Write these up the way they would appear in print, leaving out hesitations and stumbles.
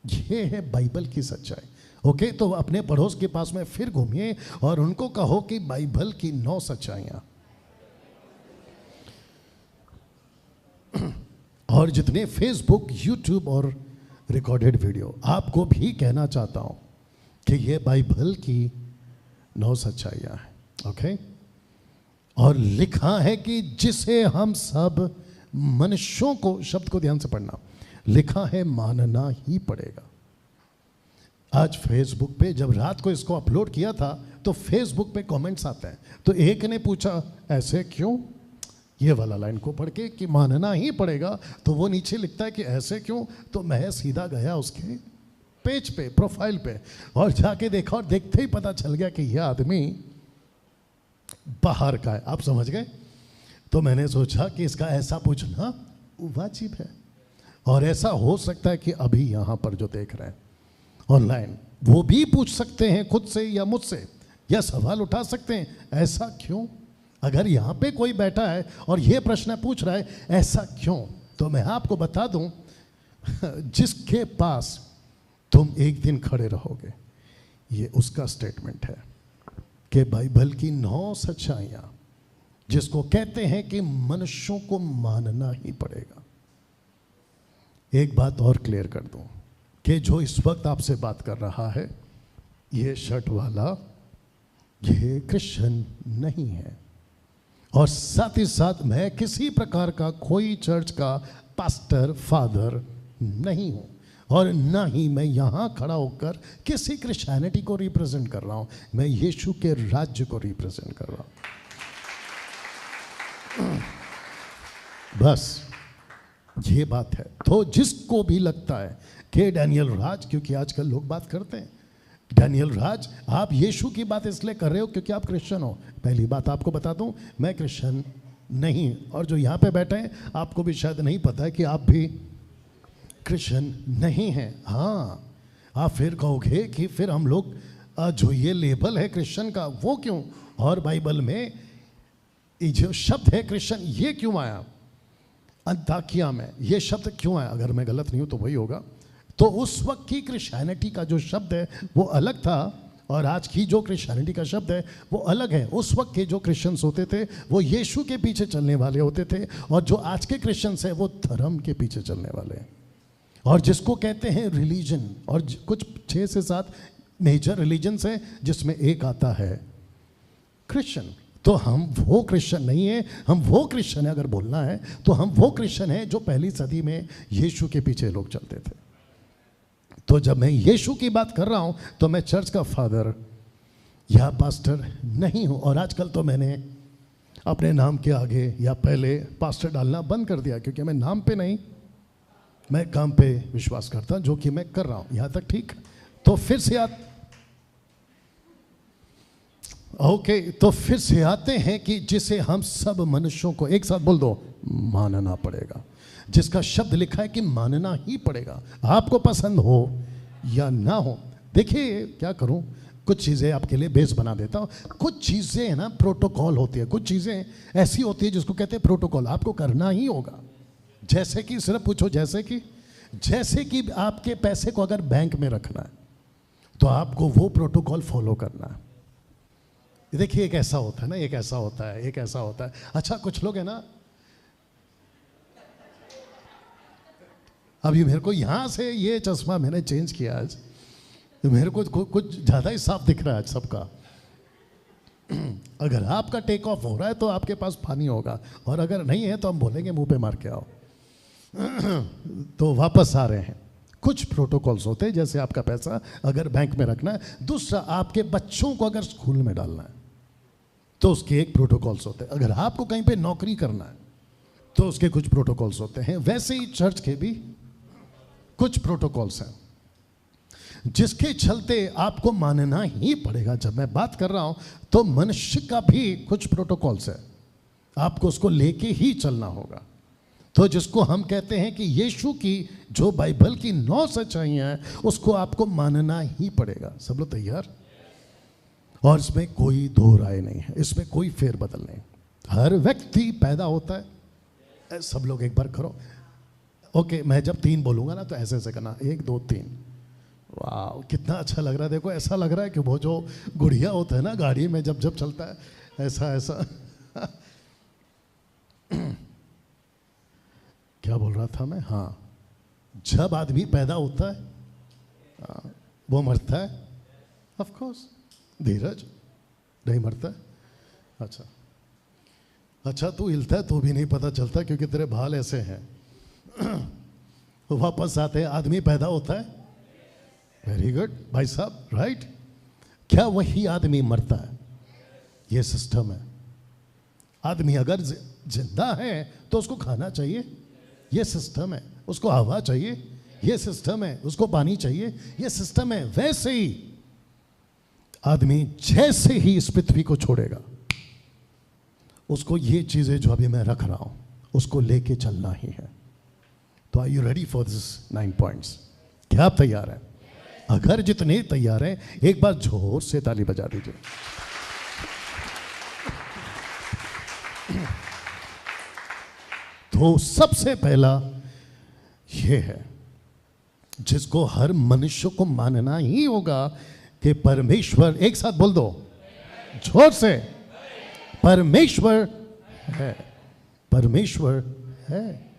ये है बाइबल की सच्चाई। ओके, तो अपने पड़ोस के पास में फिर घूमिए और उनको कहो कि बाइबल की 9 सच्चाइयां। और जितने फेसबुक, यूट्यूब और रिकॉर्डेड वीडियो, आपको भी कहना चाहता हूं कि ये बाइबल की 9 सच्चाइयां हैं। ओके, और लिखा है कि जिसे हम सब मनुष्यों को, शब्द को ध्यान से पढ़ना, लिखा है मानना ही पड़ेगा। आज फेसबुक पे जब रात को इसको अपलोड किया था तो फेसबुक पे कमेंट्स आते हैं। तो एक ने पूछा ऐसे क्यों, ये वाला लाइन को पढ़ के कि मानना ही पड़ेगा, तो वो नीचे लिखता है कि ऐसे क्यों। तो मैं सीधा गया उसके पेज पे, प्रोफाइल पे, और जाके देखा और देखते ही पता चल गया कि यह आदमी बाहर का है। आप समझ गए? तो मैंने सोचा कि इसका ऐसा पूछना वाजिब है, और ऐसा हो सकता है कि अभी यहाँ पर जो देख रहे हैं ऑनलाइन, वो भी पूछ सकते हैं खुद से या मुझसे, या सवाल उठा सकते हैं ऐसा क्यों। अगर यहाँ पे कोई बैठा है और ये प्रश्न पूछ रहा है ऐसा क्यों, तो मैं आपको बता दूं, जिसके पास तुम एक दिन खड़े रहोगे, ये उसका स्टेटमेंट है कि बाइबल की 9 सच्चाइयां, जिसको कहते हैं कि मनुष्यों को मानना ही पड़ेगा। एक बात और क्लियर कर दूं कि जो इस वक्त आपसे बात कर रहा है, ये शर्ट वाला, ये क्रिश्चियन नहीं है, और साथ ही साथ मैं किसी प्रकार का कोई चर्च का पास्टर, फादर नहीं हूं, और ना ही मैं यहां खड़ा होकर किसी क्रिश्चियनिटी को रिप्रेजेंट कर रहा हूं। मैं यीशु के राज्य को रिप्रेजेंट कर रहा हूं। बस ये बात है। तो जिसको भी लगता है कि डैनियल राज, क्योंकि आजकल लोग बात करते हैं, डैनियल राज आप यीशु की बात इसलिए कर रहे हो क्योंकि आप क्रिश्चियन हो। पहली बात आपको बता दूं, मैं क्रिश्चियन नहीं, और जो यहाँ पे बैठे हैं आपको भी शायद नहीं पता है कि आप भी क्रिश्चियन नहीं हैं। हाँ, आप फिर कहोगे कि फिर हम लोग जो ये लेबल है क्रिश्चियन का वो क्यों, और बाइबल में जो शब्द है क्रिश्चियन ये क्यों आया, अंताकिया में ये शब्द क्यों आया। अगर मैं गलत नहीं हूं तो वही होगा। तो उस वक्त की क्रिश्चियनिटी का जो शब्द है वो अलग था, और आज की जो क्रिश्चियनिटी का शब्द है वो अलग है। उस वक्त के जो क्रिश्चियंस होते थे वो यीशु के पीछे चलने वाले होते थे, और जो आज के क्रिश्चियंस हैं वो धर्म के पीछे चलने वाले हैं। और जिसको कहते हैं रिलीजन, और कुछ 6 से 7 मेजर रिलीजन्स हैं जिसमें एक आता है क्रिश्चियन। तो हम वो क्रिश्चियन नहीं है, हम वो क्रिश्चियन है, अगर बोलना है तो हम वो क्रिश्चियन है जो पहली सदी में यीशु के पीछे लोग चलते थे। तो जब मैं यीशु की बात कर रहा हूं तो मैं चर्च का फादर या पास्टर नहीं हूं। और आजकल तो मैंने अपने नाम के आगे या पहले पास्टर डालना बंद कर दिया, क्योंकि मैं नाम पे नहीं, मैं काम पे विश्वास करता हूं, जो कि मैं कर रहा हूं। यहां तक ठीक। तो फिर से आते हैं कि जिसे हम सब मनुष्यों को, एक साथ बोल दो, मानना पड़ेगा। जिसका शब्द लिखा है कि मानना ही पड़ेगा, आपको पसंद हो या ना हो। देखिए क्या करूं, कुछ चीज़ें आपके लिए बेस बना देता हूं। कुछ चीज़ें है ना प्रोटोकॉल होती है, कुछ चीज़ें ऐसी होती है जिसको कहते हैं प्रोटोकॉल, आपको करना ही होगा। जैसे कि सिर्फ पूछो, जैसे कि आपके पैसे को अगर बैंक में रखना है तो आपको वो प्रोटोकॉल फॉलो करना है। देखिए एक ऐसा होता है ना, एक ऐसा होता है। अच्छा, कुछ लोग है ना, अभी मेरे को यहां से ये चश्मा मैंने चेंज किया आज, तो मेरे को कुछ ज़्यादा ही साफ दिख रहा है आज सबका। अगर आपका टेक ऑफ हो रहा है तो आपके पास पानी होगा, और अगर नहीं है तो हम बोलेंगे मुंह पे मार के आओ। तो वापस आ रहे हैं। कुछ प्रोटोकॉल्स होते हैं, जैसे आपका पैसा अगर बैंक में रखना है, दूसरा आपके बच्चों को अगर स्कूल में डालना है तो उसके एक प्रोटोकॉल्स होते हैं। अगर आपको कहीं पे नौकरी करना है तो उसके कुछ प्रोटोकॉल्स होते हैं। वैसे ही चर्च के भी कुछ प्रोटोकॉल्स हैं जिसके चलते आपको मानना ही पड़ेगा। जब मैं बात कर रहा हूं तो मनुष्य का भी कुछ प्रोटोकॉल्स है, आपको उसको लेके ही चलना होगा। तो जिसको हम कहते हैं कि यीशु की जो बाइबल की 9 सच्चाइयां हैं उसको आपको मानना ही पड़ेगा। सब लोग तैयार? और इसमें कोई दो राय नहीं है, इसमें कोई फेरबदल नहीं। हर व्यक्ति पैदा होता है, सब लोग एक बार करो। ओके, मैं जब 3 बोलूंगा ना तो ऐसे ऐसे करना, 1 2 3। वाह कितना अच्छा लग रहा है। देखो ऐसा लग रहा है कि वो जो गुड़िया होता है ना गाड़ी में जब जब चलता है ऐसा ऐसा क्या बोल रहा था मैं? हाँ, जब आदमी पैदा होता है वो मरता है। ऑफ कोर्स, धीरज नहीं मरता है। अच्छा अच्छा, तू हिलता है तो भी नहीं पता चलता क्योंकि तेरे बाल ऐसे हैं। वापस आते हैं, आदमी पैदा होता है। वेरी गुड भाई साहब, राइट। क्या वही आदमी मरता है? ये सिस्टम है। आदमी अगर जिंदा है तो उसको खाना चाहिए, ये सिस्टम है। उसको हवा चाहिए, ये सिस्टम है। उसको पानी चाहिए, ये सिस्टम है। वैसे ही आदमी जैसे ही इस पृथ्वी को छोड़ेगा, उसको ये चीजें जो अभी मैं रख रहा हूं उसको लेके चलना ही है। तो are you ready for this 9 points? क्या आप तैयार हैं? अगर जितने तैयार हैं एक बार जोर से ताली बजा दीजिए। तो सबसे पहला ये है जिसको हर मनुष्य को मानना ही होगा कि परमेश्वर, एक साथ बोल दो जोर से, परमेश्वर है। परमेश्वर है।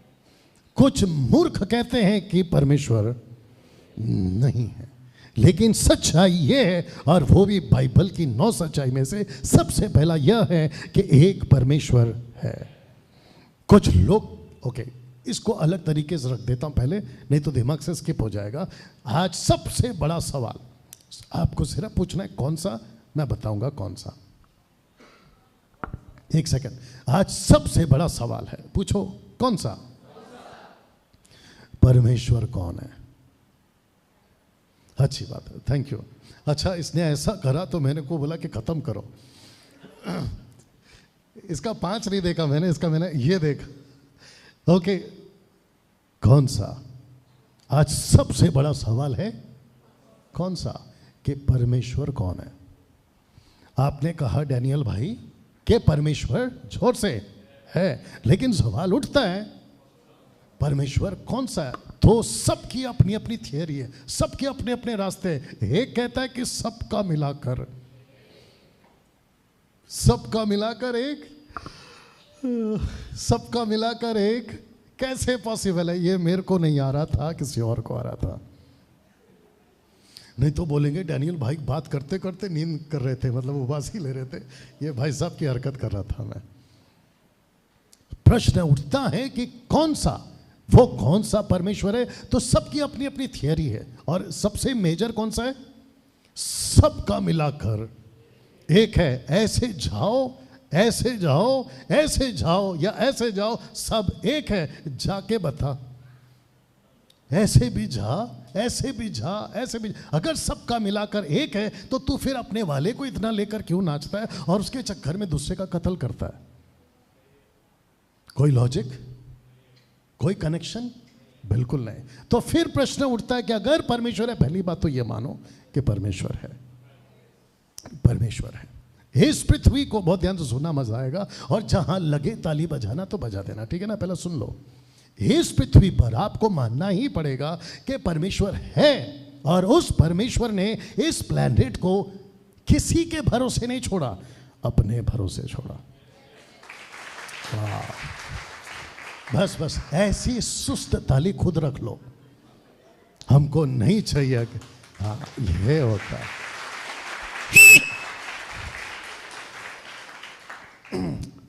कुछ मूर्ख कहते हैं कि परमेश्वर नहीं है, लेकिन सच्चाई यह है, और वो भी बाइबल की 9 सच्चाई में से सबसे पहला यह है कि एक परमेश्वर है। कुछ लोग, ओके, इसको अलग तरीके से रख देता हूं पहले, नहीं तो दिमाग से स्किप हो जाएगा। आज सबसे बड़ा सवाल आपको सिर्फ पूछना है, कौन सा? मैं बताऊंगा कौन सा। एक सेकंड। आज सबसे बड़ा सवाल है, पूछो कौन सा? परमेश्वर कौन है? अच्छी बात है, थैंक यू। अच्छा, इसने ऐसा करा तो मैंने को बोला कि खत्म करो। इसका 5 नहीं देखा मैंने, इसका मैंने ये देखा। ओके, कौन सा? आज सबसे बड़ा सवाल है कौन सा? कि परमेश्वर कौन है। आपने कहा डैनियल भाई कि परमेश्वर जोर से है, लेकिन सवाल उठता है परमेश्वर कौन सा है? तो सबकी अपनी अपनी थियरी है, सबके अपने अपने रास्ते हैं। एक कहता है कि सबका मिलाकर, सबका मिलाकर एक, सबका मिलाकर एक कैसे पॉसिबल है? ये मेरे को नहीं आ रहा था, किसी और को आ रहा था। नहीं तो बोलेंगे डैनियल भाई बात करते करते नींद कर रहे थे, मतलब उबासी ले रहे थे। ये भाई साहब की हरकत कर रहा था मैं। प्रश्न उठता है कि कौन सा, वो कौन सा परमेश्वर है? तो सबकी अपनी अपनी थियरी है, और सबसे मेजर कौन सा है? सबका मिलाकर एक है। ऐसे जाओ, ऐसे जाओ, ऐसे जाओ या ऐसे जाओ, सब एक है। जाके बता, ऐसे भी जा, ऐसे भी जा, ऐसे भी। अगर सबका मिलाकर एक है तो तू फिर अपने वाले को इतना लेकर क्यों नाचता है और उसके चक्कर में दूसरे का कत्ल करता है? कोई लॉजिक, कोई कनेक्शन? बिल्कुल नहीं। तो फिर प्रश्न उठता है कि अगर परमेश्वर है, पहली बात तो यह मानो कि परमेश्वर है, परमेश्वर है। इस पृथ्वी को बहुत ध्यान से सुनना, मजा आएगा, और जहां लगे ताली बजाना तो बजा देना, ठीक है ना? पहले सुन लो। इस पृथ्वी पर आपको मानना ही पड़ेगा कि परमेश्वर है, और उस परमेश्वर ने इस प्लैनेट को किसी के भरोसे नहीं छोड़ा, अपने भरोसे छोड़ा। बस बस ऐसी सुस्त ताली खुद रख लो, हमको नहीं चाहिए। हाँ, ये होता है।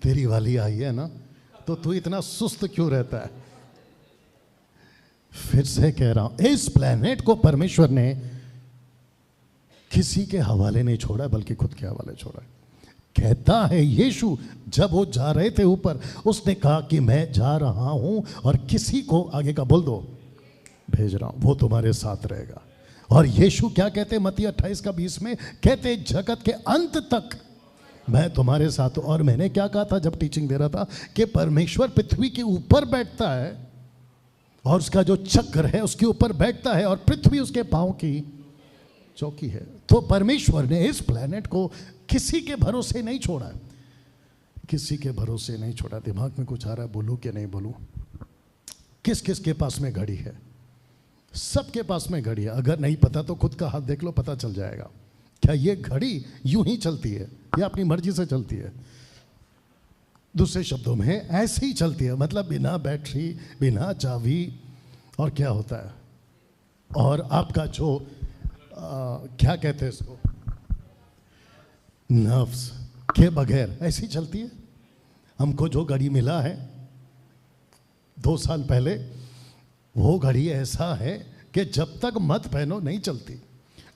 तेरी वाली आई है ना, तो तू इतना सुस्त क्यों रहता है? फिर से कह रहा हूं, इस प्लेनेट को परमेश्वर ने किसी के हवाले नहीं छोड़ा, बल्कि खुद के हवाले छोड़ा। कहता है यीशु, जब वो जा रहे थे ऊपर, उसने कहा कि मैं जा रहा हूं और किसी को, आगे का बोल दो, भेज रहा हूं, वो तुम्हारे साथ रहेगा। और यीशु क्या कहते? मत्ती 28:20 में कहते, जगत के अंत तक मैं तुम्हारे साथ हूं। और मैंने क्या कहा था जब टीचिंग दे रहा था कि परमेश्वर पृथ्वी के ऊपर बैठता है, और उसका जो चक्र है उसके ऊपर बैठता है, और पृथ्वी उसके पांव की चौकी है। तो परमेश्वर ने इस प्लेनेट को किसी के भरोसे नहीं छोड़ा, किसी के भरोसे नहीं छोड़ा। दिमाग में कुछ आ रहा है, बोलूं कि नहीं बोलूं? किस किस के पास में घड़ी है? सबके पास में घड़ी है, अगर नहीं पता तो खुद का हाथ देख लो, पता चल जाएगा। क्या ये घड़ी यूं ही चलती है या अपनी मर्जी से चलती है? दूसरे शब्दों में ऐसे ही चलती है, मतलब बिना बैटरी, बिना चाबी, और क्या होता है, और आपका जो क्या कहते हैं इसको, नर्व्स के बगैर ऐसी चलती है। हमको जो घड़ी मिला है 2 साल पहले, वो घड़ी ऐसा है कि जब तक मत पहनो नहीं चलती,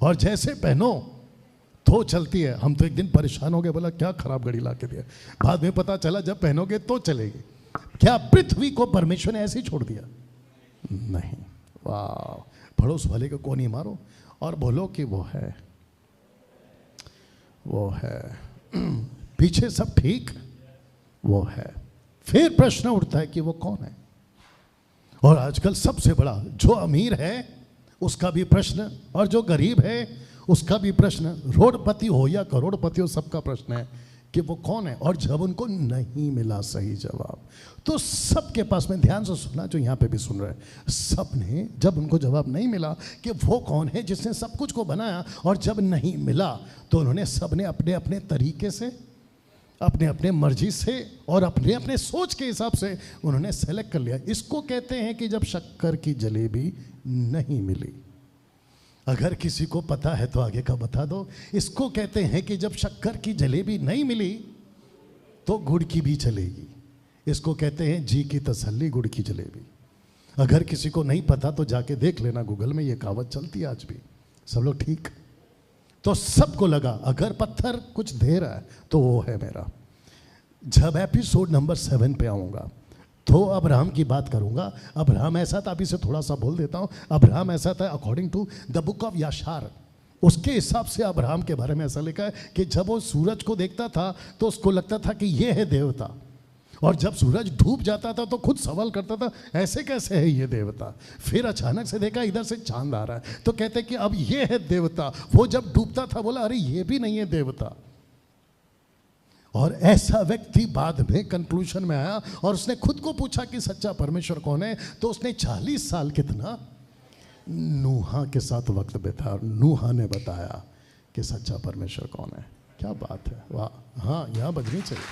और जैसे पहनो तो चलती है। हम तो एक दिन परेशान हो गए, बोला क्या खराब घड़ी ला के दिया। बाद में पता चला जब पहनोगे तो चलेगी। क्या पृथ्वी को परमेश्वर ने ऐसे ही छोड़ दिया? नहीं। वाह! पड़ोस वाले को कोनी मारो और बोलो कि वो है, वो है। पीछे सब ठीक, वो है। फिर प्रश्न उठता है कि वो कौन है। और आजकल सबसे बड़ा, जो अमीर है उसका भी प्रश्न, और जो गरीब है उसका भी प्रश्न, रोडपति हो या करोड़पति हो, सबका प्रश्न है कि वो कौन है। और जब उनको नहीं मिला सही जवाब, तो सबके पास में, ध्यान से सुनना जो यहाँ पे भी सुन रहे हैं, सब ने जब उनको जवाब नहीं मिला कि वो कौन है जिसने सब कुछ को बनाया, और जब नहीं मिला तो उन्होंने सबने अपने अपने तरीके से, अपने अपने मर्जी से और अपने अपने सोच के हिसाब से उन्होंने सेलेक्ट कर लिया। इसको कहते हैं कि जब शक्कर की जलेबी नहीं मिली। अगर किसी को पता है तो आगे का बता दो। इसको कहते हैं कि जब शक्कर की जलेबी नहीं मिली तो गुड़ की भी चलेगी। इसको कहते हैं जी की तसल्ली गुड़ की जलेबी। अगर किसी को नहीं पता तो जाके देख लेना गूगल में, ये कहावत चलती है आज भी। सब लोग ठीक? तो सबको लगा अगर पत्थर कुछ दे रहा है तो वो है मेरा। जब एपिसोड नंबर 7 पे आऊँगा तो अब्राहम की बात करूँगा। अब्राहम ऐसा था, अभी से थोड़ा सा बोल देता हूँ। अब्राहम ऐसा था, according to the book of Yashar, उसके हिसाब से अब्राहम के बारे में ऐसा लिखा है कि जब वो सूरज को देखता था तो उसको लगता था कि ये है देवता, और जब सूरज डूब जाता था तो खुद सवाल करता था ऐसे कैसे है ये देवता। फिर अचानक से देखा इधर से चांद आ रहा है तो कहते कि अब ये है देवता। वो जब डूबता था बोला अरे ये भी नहीं है देवता। और ऐसा व्यक्ति बाद में कंक्लूजन में आया और उसने खुद को पूछा कि सच्चा परमेश्वर कौन है। तो उसने 40 साल कितना नूहा के साथ वक्त बिताया और नूहा ने बताया कि सच्चा परमेश्वर कौन है। क्या बात है, वाह। हाँ, यहाँ बजनी चाहिए।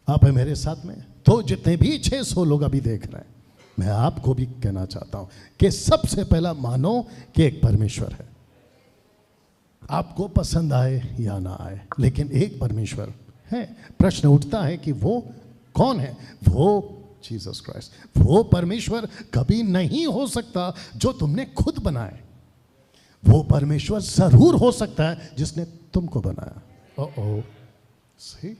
आप है मेरे साथ में? तो जितने भी 600 लोग अभी देख रहे हैं, मैं आपको भी कहना चाहता हूं कि सबसे पहला मानो कि एक परमेश्वर है। आपको पसंद आए या ना आए, लेकिन एक परमेश्वर है। प्रश्न उठता है कि वो कौन है? वो जीसस क्राइस्ट। वो परमेश्वर कभी नहीं हो सकता जो तुमने खुद बनाए। वो परमेश्वर जरूर हो सकता है जिसने तुमको बनाया। ओ सही।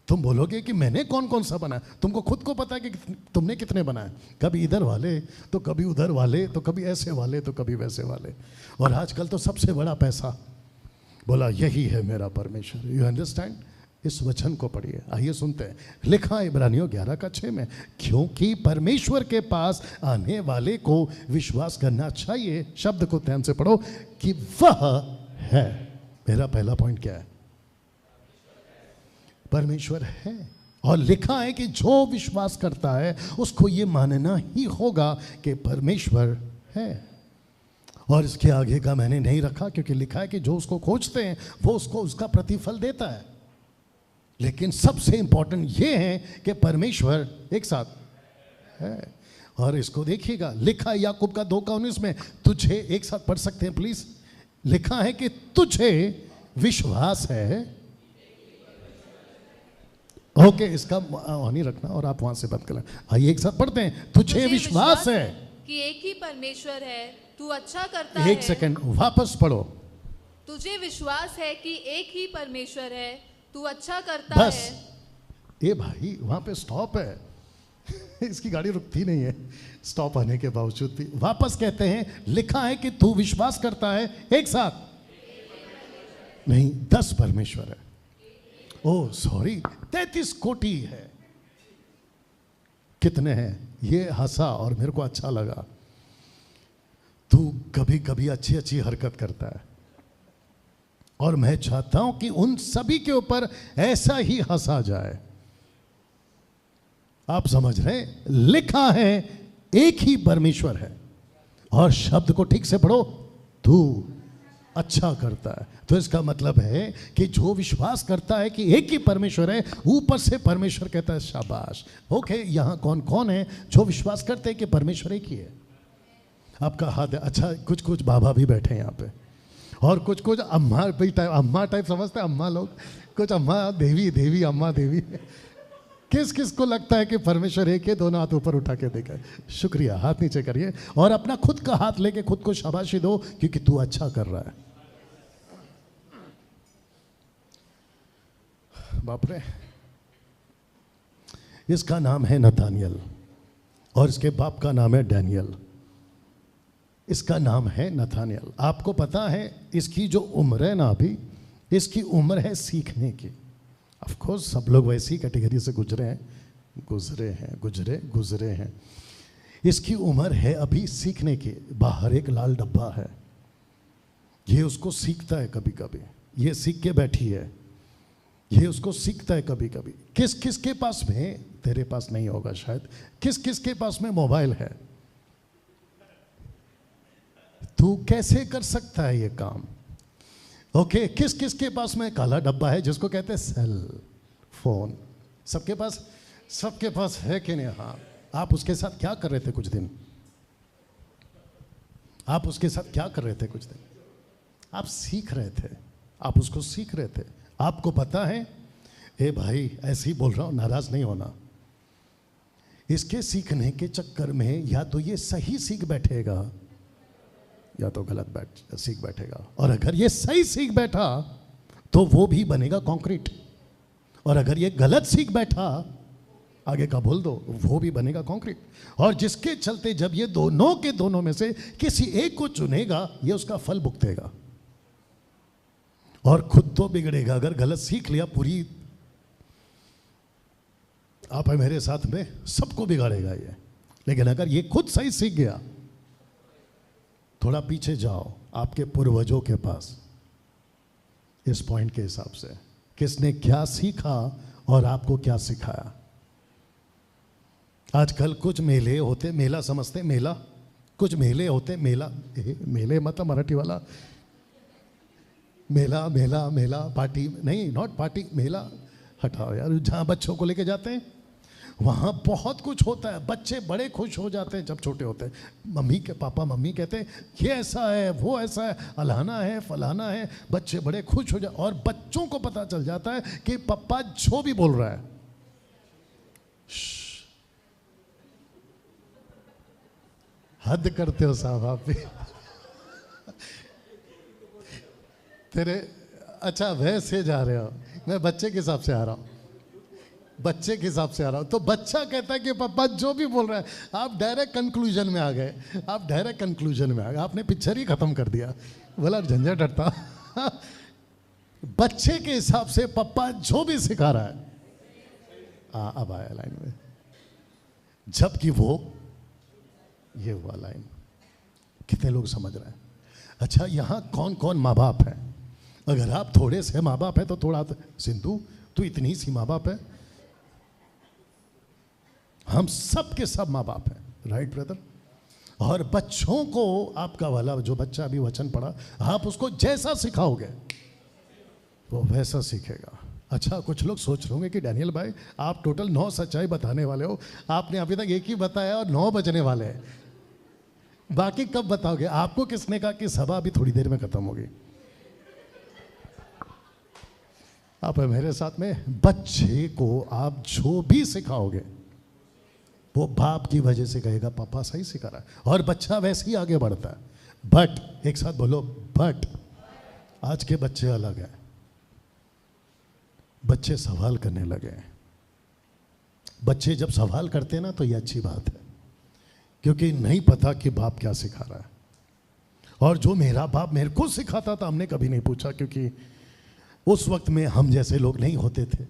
तुम बोलोगे कि मैंने कौन कौन सा बनाया? तुमको खुद को पता है कि तुमने कितने बनाए। कभी इधर वाले तो कभी उधर वाले, तो कभी ऐसे वाले तो कभी वैसे वाले। और आजकल तो सबसे बड़ा पैसा, बोला यही है मेरा परमेश्वर। You understand? इस वचन को पढ़िए, आइए सुनते हैं। लिखा इब्रानियों 11:6 में, क्योंकि परमेश्वर के पास आने वाले को विश्वास करना चाहिए, शब्द को ध्यान से पढ़ो, कि वह है। मेरा पहला पॉइंट क्या है? परमेश्वर है। और लिखा है कि जो विश्वास करता है उसको ये मानना ही होगा कि परमेश्वर है। और इसके आगे का मैंने नहीं रखा क्योंकि लिखा है कि जो उसको खोजते हैं वो उसको उसका प्रतिफल देता है। लेकिन सबसे इंपॉर्टेंट ये है कि परमेश्वर एक साथ है। और इसको देखिएगा, लिखा है याकूब का 2:19 में, तुझे, एक साथ पढ़ सकते हैं प्लीज। लिखा है कि तुझे विश्वास है। ओके, इसका ऑन ही रखना और आप वहां से बंद करना। आइए एक साथ पढ़ते हैं। तुझे विश्वास है कि एक ही परमेश्वर है, तू अच्छा करता है। एक सेकंड, वापस पढ़ो। तुझे विश्वास है कि एक ही परमेश्वर है, तू अच्छा करता बस। है। ए भाई, वहां पे स्टॉप है। इसकी गाड़ी रुकती नहीं है स्टॉप आने के बावजूद भी। वापस कहते हैं, लिखा है कि तू विश्वास करता है। एक साथ नहीं, 10 परमेश्वर है। ओ सॉरी, 33 कोटि है। कितने हैं? ये हंसा और मेरे को अच्छा लगा। तू कभी कभी अच्छी अच्छी हरकत करता है और मैं चाहता हूं कि उन सभी के ऊपर ऐसा ही हंसा जाए। आप समझ रहे हैं? लिखा है एक ही परमेश्वर है, और शब्द को ठीक से पढ़ो, तू अच्छा करता है। तो इसका मतलब है कि जो विश्वास करता है कि एक ही परमेश्वर है, ऊपर से परमेश्वर कहता है शाबाश। ओके, यहां कौन कौन है जो विश्वास करते हैं कि परमेश्वर एक ही है? आपका हाथ है। अच्छा, कुछ कुछ बाबा भी बैठे हैं यहाँ पे, और कुछ कुछ अम्मा भी टाइप, अम्मा टाइप समझते हैं अम्मा लोग, कुछ अम्मा देवी, देवी अम्मा देवी। किस किस को लगता है कि परमेश्वर एक है? दोनों हाथ ऊपर उठा के देखा। शुक्रिया, हाथ नीचे करिए और अपना खुद का हाथ लेके खुद को शाबाशी दो, क्योंकि तू अच्छा कर रहा है। बाप रे, इसका नाम है नथानियल और इसके बाप का नाम है डैनियल। इसका नाम है नथानियल। आपको पता है इसकी जो उम्र है ना, अभी इसकी उम्र है सीखने की। ऑफ कोर्स सब लोग वैसी कैटेगरी से गुजरे हैं। इसकी उम्र है अभी सीखने की। बाहर एक लाल डब्बा है, ये उसको सीखता है कभी कभी, ये सीख के बैठी है, ये उसको सीखता है कभी कभी। किस किस के पास में, तेरे पास नहीं होगा शायद, किस किस के पास में मोबाइल है? तू कैसे कर सकता है ये काम? ओके, किस किस के पास में काला डब्बा है जिसको कहते हैं सेल फोन? सबके पास है कि नहीं? हाँ। आप उसके साथ क्या कर रहे थे कुछ दिन? आप उसके साथ क्या कर रहे थे कुछ दिन? आप सीख रहे थे, आप उसको सीख रहे थे। आपको पता है, ए भाई ऐसे ही बोल रहा हूं, नाराज नहीं होना। इसके सीखने के चक्कर में या तो ये सही सीख बैठेगा या तो गलत सीख बैठेगा। और अगर ये सही सीख बैठा तो वो भी बनेगा कंक्रीट, और अगर ये गलत सीख बैठा, आगे का बोल दो, वो भी बनेगा कंक्रीट। और जिसके चलते जब ये दोनों के दोनों में से किसी एक को चुनेगा, ये उसका फल भुगतेगा और खुद तो बिगड़ेगा। अगर गलत सीख लिया, पूरी आप है मेरे साथ में, सबको बिगाड़ेगा ये। लेकिन अगर ये खुद सही सीख गया, थोड़ा पीछे जाओ आपके पूर्वजों के पास, इस पॉइंट के हिसाब से किसने क्या सीखा और आपको क्या सिखाया। आजकल कुछ मेले होते, मेला समझते मेला, कुछ मेले होते मेला, मेले मतलब मराठी वाला मेला, मेला मेला पार्टी नहीं, नॉट पार्टी, मेला हटाओ यार। जहां बच्चों को लेके जाते हैं वहाँ बहुत कुछ होता है, बच्चे बड़े खुश हो जाते हैं जब छोटे होते हैं। मम्मी के पापा मम्मी कहते हैं ये ऐसा है, वो ऐसा है, अलाना है, फलाना है, बच्चे बड़े खुश हो जाते, और बच्चों को पता चल जाता है कि पापा जो भी बोल रहा है, हद करते हो साहब आप भी। तेरे अच्छा वैसे जा रहे हो, मैं बच्चे के हिसाब से आ रहा हूँ, बच्चे के हिसाब से आ रहा हूं। तो बच्चा कहता है कि पापा जो भी बोल रहा है, आप डायरेक्ट कंक्लूजन में आ गए, आप डायरेक्ट कंक्लूजन में आ गए, आपने पिक्चर ही खत्म कर दिया। बोला झंझट हटता। बच्चे के हिसाब से पापा जो भी सिखा रहा है, अब आया लाइन में, जबकि वो ये हुआ लाइन। कितने लोग समझ रहे हैं? अच्छा, यहां कौन कौन माँ बाप है? अगर आप थोड़े से माँ बाप है तो थोड़ा, सिंधु तू इतनी सी माँ बाप है, हम सब के सब माँ बाप हैं, राइट ब्रदर? और बच्चों को, आपका वाला जो बच्चा अभी वचन पढ़ा, आप उसको जैसा सिखाओगे वो वैसा सीखेगा। अच्छा, कुछ लोग सोच रहे होंगे कि डैनियल भाई आप टोटल 9 सच्चाई बताने वाले हो, आपने अभी तक एक ही बताया और 9 बजने वाले हैं, बाकी कब बताओगे? आपको किसने कहा कि सभा अभी थोड़ी देर में खत्म होगी? आप मेरे साथ में, बच्चे को आप जो भी सिखाओगे वो बाप की वजह से कहेगा पापा सही सिखा रहा है, और बच्चा वैसे ही आगे बढ़ता है। बट एक साथ बोलो, बट आज के बच्चे अलग हैं, बच्चे सवाल करने लगे हैं। बच्चे जब सवाल करते हैं ना, तो ये अच्छी बात है, क्योंकि नहीं पता कि बाप क्या सिखा रहा है। और जो मेरा बाप मेरे को सिखाता था, हमने कभी नहीं पूछा, क्योंकि उस वक्त में हम जैसे लोग नहीं होते थे।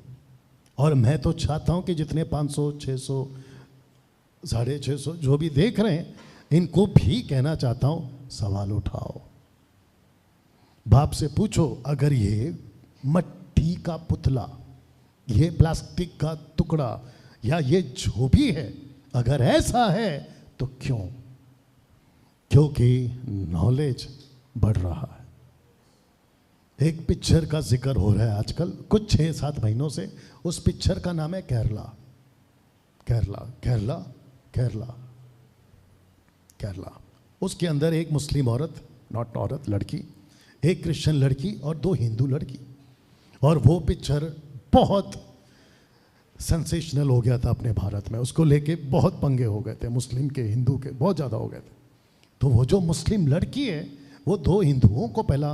और मैं तो चाहता हूं कि जितने 500, 600, 650 जो भी देख रहे हैं, इनको भी कहना चाहता हूं, सवाल उठाओ, बाप से पूछो। अगर ये मट्टी का पुतला, ये प्लास्टिक का टुकड़ा, या ये जो भी है, अगर ऐसा है तो क्यों? क्योंकि नॉलेज बढ़ रहा है। एक पिक्चर का जिक्र हो रहा है आजकल कुछ 6-7 महीनों से। उस पिक्चर का नाम है केरला। केरला केरला केरला केरला। उसके अंदर एक मुस्लिम औरत, नॉट औरत, लड़की, एक क्रिश्चियन लड़की और 2 हिंदू लड़की। और वो पिक्चर बहुत सेंसेशनल हो गया था अपने भारत में। उसको लेके बहुत पंगे हो गए थे, मुस्लिम के, हिंदू के, बहुत ज़्यादा हो गए थे। तो वो जो मुस्लिम लड़की है वो 2 हिंदुओं को पहला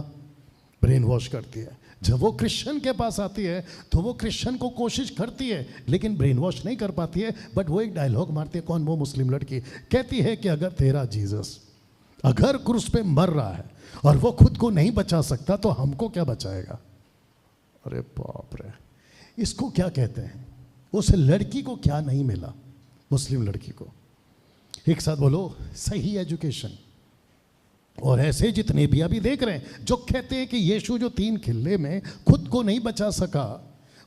ब्रेन वॉश करती है। जब वो क्रिश्चियन के पास आती है तो वो क्रिश्चियन को कोशिश करती है लेकिन ब्रेन वॉश नहीं कर पाती है। बट वो एक डायलॉग मारती है। कौन? वो मुस्लिम लड़की कहती है कि अगर तेरा जीसस अगर क्रूस पे मर रहा है और वो खुद को नहीं बचा सकता तो हमको क्या बचाएगा? अरे बाप रे, इसको क्या कहते हैं? उस लड़की को क्या नहीं मिला? मुस्लिम लड़की को, एक साथ बोलो, सही एजुकेशन। और ऐसे जितने भी अभी देख रहे हैं जो कहते हैं कि यीशु जो 3 किले में खुद को नहीं बचा सका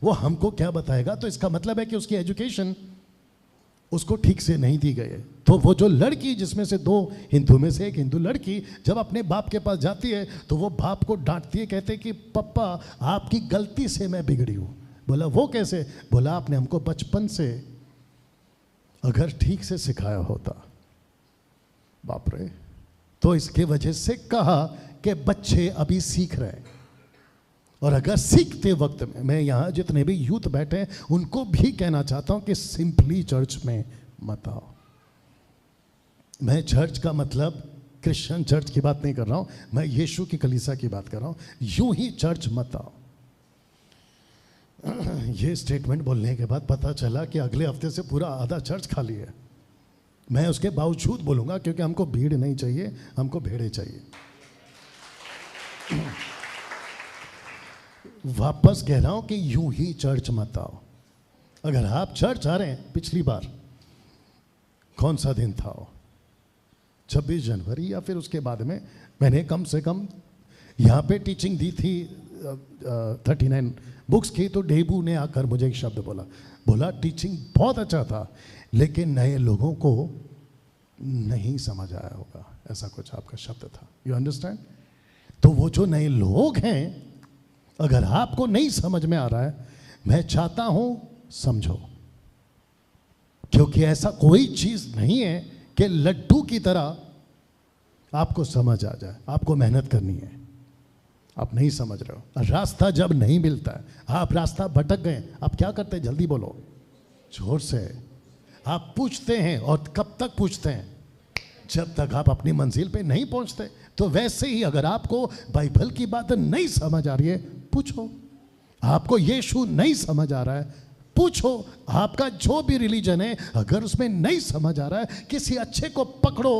वो हमको क्या बताएगा? तो इसका मतलब है कि उसकी एजुकेशन उसको ठीक से नहीं दी गई है। तो वो जो लड़की, जिसमें से 2 हिंदू में से एक हिंदू लड़की, जब अपने बाप के पास जाती है तो वो बाप को डांटती है, कहते कि पप्पा आपकी गलती से मैं बिगड़ी हूँ। बोला वो कैसे? बोला आपने हमको बचपन से अगर ठीक से सिखाया होता। बाप रे। तो इसके वजह से कहा कि बच्चे अभी सीख रहे हैं और अगर सीखते वक्त में, मैं यहाँ जितने भी यूथ बैठे हैं उनको भी कहना चाहता हूँ कि सिंपली चर्च में मत आओ। मैं चर्च का मतलब क्रिश्चियन चर्च की बात नहीं कर रहा हूँ, मैं यीशु की कलीसिया की बात कर रहा हूँ। यूं ही चर्च मत आओ। ये स्टेटमेंट बोलने के बाद पता चला कि अगले हफ्ते से पूरा आधा चर्च खाली है। मैं उसके बावजूद बोलूंगा क्योंकि हमको भीड़ नहीं चाहिए, हमको भेड़े चाहिए। वापस कह रहा हूं कि यूं ही चर्च मत आओ। अगर आप चर्च आ रहे हैं, पिछली बार कौन सा दिन था वो, 26 जनवरी या फिर उसके बाद में, मैंने कम से कम यहाँ पे टीचिंग दी थी 39 बुक्स की। तो डेबू ने आकर मुझे एक शब्द बोला टीचिंग बहुत अच्छा था लेकिन नए लोगों को नहीं समझ आया होगा, ऐसा कुछ आपका शब्द था। You understand? तो वो जो नए लोग हैं, अगर आपको नहीं समझ में आ रहा है, मैं चाहता हूं समझो, क्योंकि ऐसा कोई चीज नहीं है कि लड्डू की तरह आपको समझ आ जाए। आपको मेहनत करनी है। आप नहीं समझ रहे हो। रास्ता जब नहीं मिलता है, आप रास्ता भटक गए, आप क्या करते हैं? जल्दी बोलो, जोर से। आप पूछते हैं और कब तक पूछते हैं? जब तक आप अपनी मंजिल पे नहीं पहुंचते। तो वैसे ही अगर आपको बाइबल की बात नहीं समझ आ रही है, पूछो। आपको यीशु नहीं समझ आ रहा है, पूछो। आपका जो भी रिलीजन है, अगर उसमें नहीं समझ आ रहा है, किसी अच्छे को पकड़ो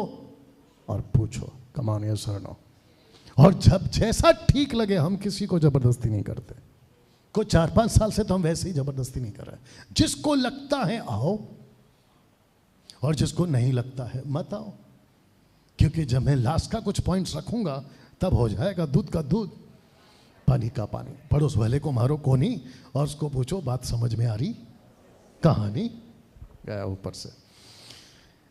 और पूछो। कम ऑन, यस और नो। और जब जैसा ठीक लगे, हम किसी को जबरदस्ती नहीं करते। को 4-5 साल से तो हम वैसे ही जबरदस्ती नहीं कर रहे। जिसको लगता है आओ और जिसको नहीं लगता है मत आओ। क्योंकि जब मैं लास्ट का कुछ पॉइंट्स रखूंगा तब हो जाएगा दूध का दूध, पानी का पानी। पड़ोस वाले को मारो कोनी और उसको पूछो बात समझ में आ रही? कहानी गया ऊपर से।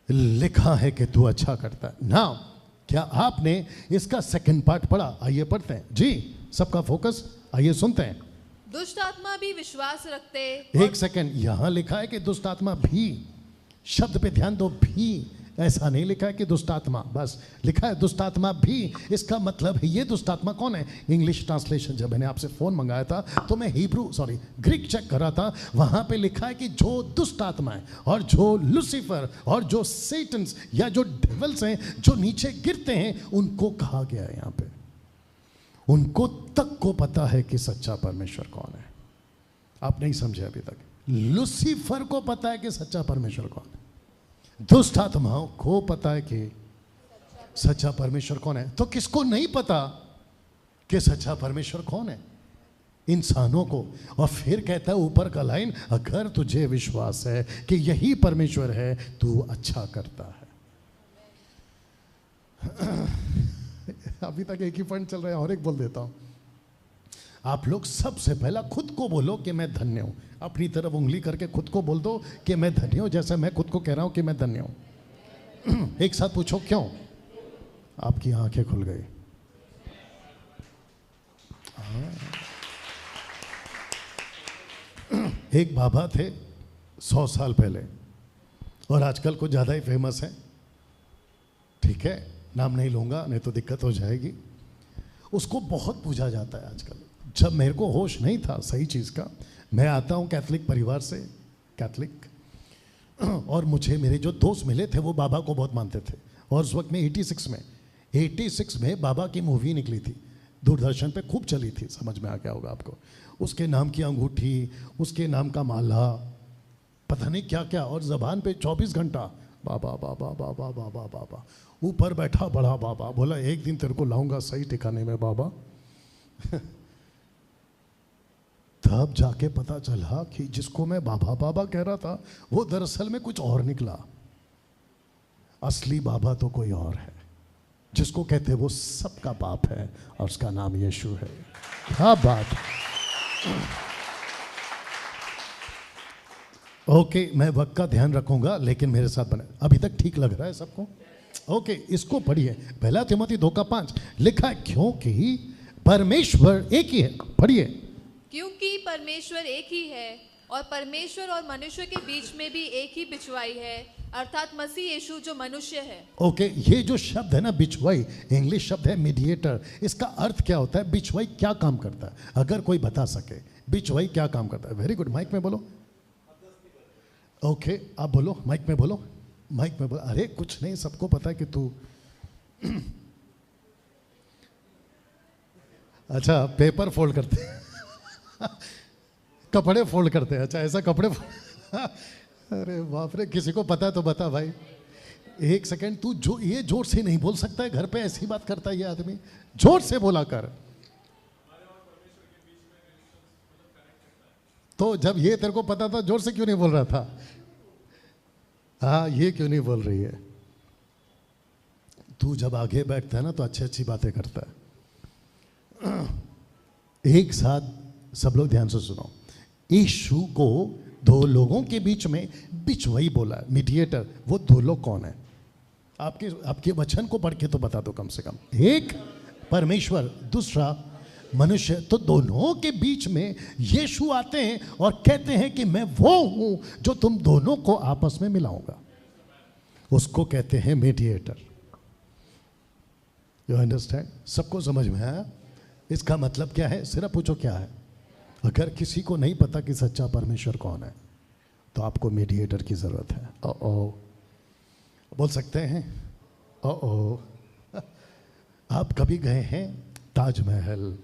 लिखा है कि तू अच्छा करता है ना। क्या आपने इसका सेकंड पार्ट पढ़ा? आइए पढ़ते हैं जी, सबका फोकस, आइए सुनते हैं। दुष्ट आत्मा भी विश्वास रखते। एक सेकंड, यहां लिखा है कि दुष्ट आत्मा भी, शब्द पे ध्यान दो, भी। ऐसा नहीं लिखा है कि दुष्ट आत्मा, बस लिखा है दुष्ट आत्मा भी। इसका मतलब है ये दुष्ट आत्मा कौन है? इंग्लिश ट्रांसलेशन, जब मैंने आपसे फोन मंगाया था तो मैं ग्रीक चेक कर रहा था। वहां पे लिखा है कि जो दुष्ट आत्मा है और जो लूसीफर और जो सेटन्स या जो डेविल्स हैं जो नीचे गिरते हैं, उनको कहा गया है। यहां पे उनको तक को पता है कि सच्चा परमेश्वर कौन है। आप नहीं समझे अभी तक। लूसीफर को पता है कि सच्चा परमेश्वर कौन है। दुष्ट आत्माओं को पता है कि सच्चा परमेश्वर कौन है। तो किसको नहीं पता कि सच्चा परमेश्वर कौन है? इंसानों को। और फिर कहता है ऊपर का लाइन, अगर तुझे विश्वास है कि यही परमेश्वर है, तू अच्छा करता है। अभी तक एक ही पॉइंट चल रहा है और एक बोल देता हूं। आप लोग सबसे पहला खुद को बोलो कि मैं धन्य हूं। अपनी तरफ उंगली करके खुद को बोल दो कि मैं धन्य हूं, जैसे मैं खुद को कह रहा हूं कि मैं धन्य हूं। एक साथ पूछो क्यों? आपकी आंखें खुल गई। एक बाबा थे 100 साल पहले, और आजकल कुछ ज़्यादा ही फेमस है, ठीक है, नाम नहीं लूँगा नहीं तो दिक्कत हो जाएगी। उसको बहुत पूजा जाता है आजकल। जब मेरे को होश नहीं था सही चीज़ का, मैं आता हूँ कैथलिक परिवार से, कैथलिक, और मुझे मेरे जो दोस्त मिले थे वो बाबा को बहुत मानते थे। और उस वक्त में 86 में बाबा की मूवी निकली थी, दूरदर्शन पे खूब चली थी, समझ में आ गया होगा आपको। उसके नाम की अंगूठी, उसके नाम का माला, पता नहीं क्या क्या, और ज़बान पे 24 घंटा बाबा बाबा बाबा बाबा बाबा। ऊपर बैठा बड़ा बाबा, बोला एक दिन तेरे को लाऊंगा सही ठिकाने में बाबा। तब जाके पता चला कि जिसको मैं बाबा बाबा कह रहा था वो दरअसल में कुछ और निकला। असली बाबा तो कोई और है, जिसको कहते वो सबका बाप है, और उसका नाम यीशु है। क्या बात है। ओके, मैं वक्त का ध्यान रखूंगा, लेकिन मेरे साथ बने। अभी तक ठीक लग रहा है सबको? ओके, इसको पढ़िए। पहला तिमोथी 2:5 लिखा है, क्योंकि परमेश्वर एक ही है। पढ़िए। क्योंकि परमेश्वर एक ही है, और परमेश्वर और मनुष्य के बीच में भी एक ही बिचवाई है, अर्थात मसीह यीशु जो मनुष्य है। ओके, ये जो शब्द है ना बिचवाई, इंग्लिश शब्द है मीडिएटर। इसका अर्थ क्या होता है? बिचवाई क्या काम करता है? अगर कोई बता सके बिचवाई क्या काम करता है। वेरी गुड, माइक में बोलो। ओके, आप बोलो, माइक में बोलो, माइक में बोलो। अरे कुछ नहीं, सबको पता है कि तू अच्छा पेपर फोल्ड करते कपड़े फोल्ड करते हैं। अच्छा ऐसा कपड़े अरे बाप रे, किसी को पता है तो बता भाई। एक सेकंड, तू जो ये जोर से नहीं बोल सकता है, घर पे ऐसी बात करता है ये आदमी। जोर से बोला कर। तो जब ये तेरे को पता था, जोर से क्यों नहीं बोल रहा था? हाँ, ये क्यों नहीं बोल रही है? तू जब आगे बैठता है ना तो अच्छी अच्छी बातें करता है। एक साथ सब लोग ध्यान से सुनो। यीशु को दो लोगों के बीच में बिचवाई बोला, मीडिएटर। वो दो लोग कौन है? आपके वचन को पढ़ के तो बता दो कम से कम। एक परमेश्वर, दूसरा मनुष्य। तो दोनों के बीच में यीशु आते हैं और कहते हैं कि मैं वो हूं जो तुम दोनों को आपस में मिलाऊंगा। उसको कहते हैं मीडिएटर। You understand? सबको समझ में आया? इसका मतलब क्या है? सिर्फ पूछो क्या है। अगर किसी को नहीं पता कि सच्चा परमेश्वर कौन है तो आपको मीडिएटर की जरूरत है। ओ बोल सकते हैं ओ। आप कभी गए हैं ताजमहल,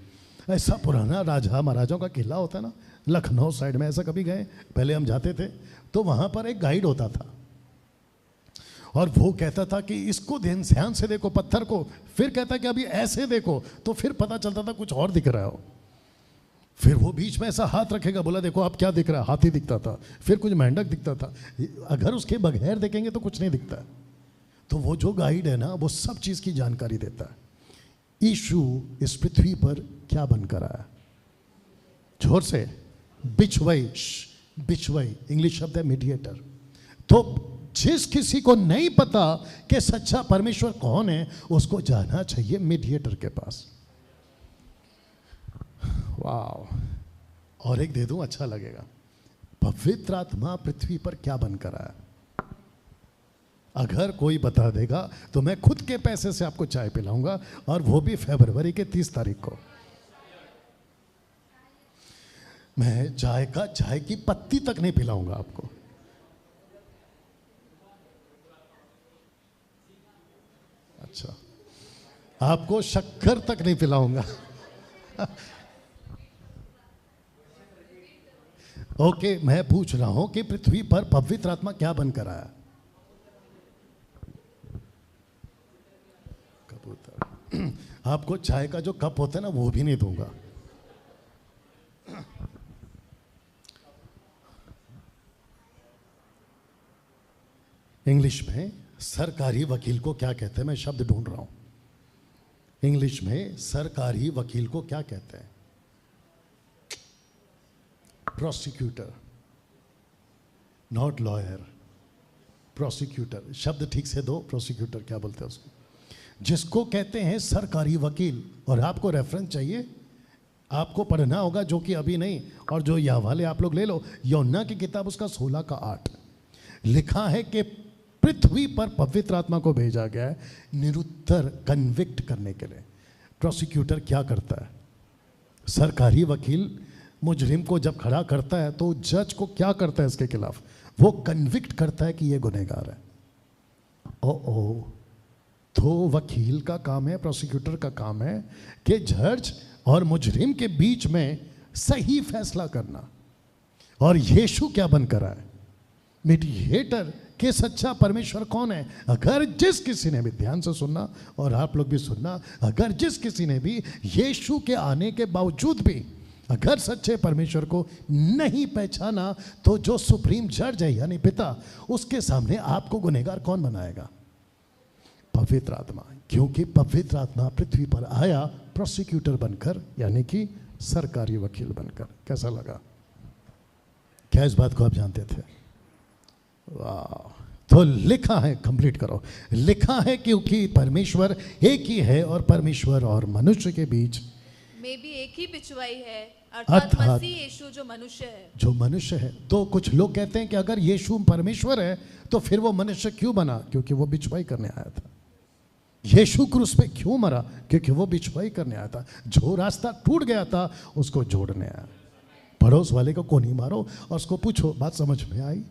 ऐसा पुराना राजा महाराजाओं का किला होता है ना, लखनऊ साइड में, ऐसा कभी गए? पहले हम जाते थे तो वहां पर एक गाइड होता था, और वो कहता था कि इसको ध्यान से देखो पत्थर को, फिर कहता कि अभी ऐसे देखो, तो फिर पता चलता था कुछ और दिख रहा हो। फिर वो बीच में ऐसा हाथ रखेगा, बोला देखो आप क्या दिख रहा है? हाथी दिखता था, फिर कुछ मेंढक दिखता था। अगर उसके बगैर देखेंगे तो कुछ नहीं दिखता। तो वो जो गाइड है ना, वो सब चीज़ की जानकारी देता है। यीशु इस पृथ्वी पर क्या बनकर आया? जोर से, बिचवाई। बिचवाई इंग्लिश शब्द है मीडिएटर। तो जिस किसी को नहीं पता कि सच्चा परमेश्वर कौन है, उसको जाना चाहिए मीडिएटर के पास। वाह। और एक दे दूं, अच्छा लगेगा। पवित्र आत्मा पृथ्वी पर क्या बनकर आया? अगर कोई बता देगा तो मैं खुद के पैसे से आपको चाय पिलाऊंगा, और वो भी फरवरी के 30 तारीख को। मैं चाय की पत्ती तक नहीं पिलाऊंगा आपको। अच्छा, आपको शक्कर तक नहीं पिलाऊंगा। ओके, मैं पूछ रहा हूं कि पृथ्वी पर पवित्र आत्मा क्या बनकर आया? कबूतर। आपको चाय का जो कप होता है ना, वो भी नहीं दूंगा। इंग्लिश में सरकारी वकील को क्या कहते हैं? मैं शब्द ढूंढ रहा हूं। इंग्लिश में सरकारी वकील को क्या कहते हैं? Prosecutor, not lawyer, prosecutor. शब्द ठीक से दो, प्रोसिक्यूटर क्या बोलते हैं उसको, जिसको कहते हैं सरकारी वकील। और आपको रेफरेंस चाहिए, आपको पढ़ना होगा, जो कि अभी नहीं, और जो यह वाले आप लोग ले लो, यूहन्ना की किताब उसका 16 का 8 लिखा है कि पृथ्वी पर पवित्र आत्मा को भेजा गया है निरुत्तर, कन्विक्ट करने के लिए। प्रोसिक्यूटर क्या करता है? सरकारी वकील मुजरिम को जब खड़ा करता है तो जज को क्या करता है इसके खिलाफ? वो कन्विक्ट करता है कि ये गुनहगार है। ओ तो वकील का काम है, प्रोसिक्यूटर का काम है कि जज और मुजरिम के बीच में सही फैसला करना। और यीशु क्या बनकर आए? मीडिएटर कि सच्चा परमेश्वर कौन है। अगर जिस किसी ने भी, ध्यान से सुनना और आप लोग भी सुनना, अगर जिस किसी ने भी यीशु के आने के बावजूद भी अगर सच्चे परमेश्वर को नहीं पहचाना, तो जो सुप्रीम जज है यानी पिता, उसके सामने आपको गुनहगार कौन बनाएगा? पवित्र आत्मा। क्योंकि पवित्र आत्मा पृथ्वी पर आया प्रोसिक्यूटर बनकर, यानी कि सरकारी वकील बनकर। कैसा लगा? क्या इस बात को आप जानते थे? वाह। तो लिखा है, कंप्लीट करो, लिखा है क्योंकि परमेश्वर एक ही है और परमेश्वर और मनुष्य के बीच में भी एक ही बिचवाई है, अर्थात मसीह यीशु जो मनुष्य है। जो मनुष्य है। तो कुछ लोग कहते हैं कि अगर यीशु परमेश्वर है तो फिर वो मनुष्य क्यों बना? क्योंकि वो बिचवाई करने आया था। यीशु क्रूस पे क्यों मरा? क्योंकि वो बिचवाई करने आया था। जो रास्ता टूट गया था उसको जोड़ने आया। पड़ोस वाले को नहीं मारो और उसको पूछो, बात समझ में आई?